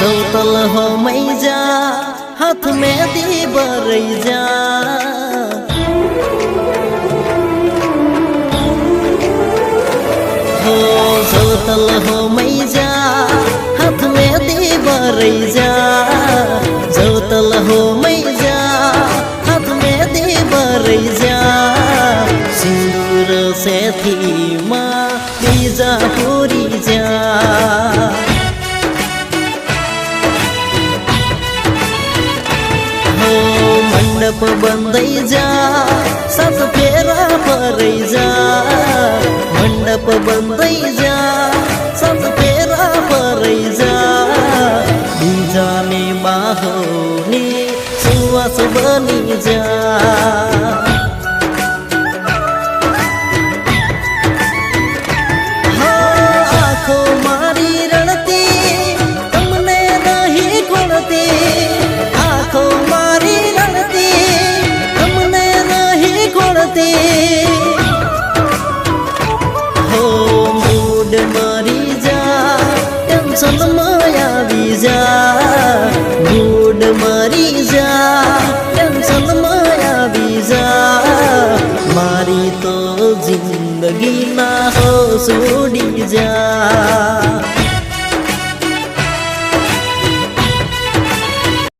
सौतल हो मैजा हाथ में दी बरैजा हो सौतल हो मैजा हाथ में दी बरैजा सौतल हो मैजा हाथ में दी बरैजा सिंदूर से थी माँ बीजा पूरी जा मंडप बंदै जा सात फेरा परै जा मंडप बंदै जा सात फेरा परै जा बिजाने बाहुनी सुवास बनी जा आँखो मारी रणती तमने नहीं खोलती आँखो मारी हो मूड मरी जा टेंशन माया बीजा मूड मरी जा टेंशन माया बीजा मारी तो जिंदगी ना हो सूडी जा।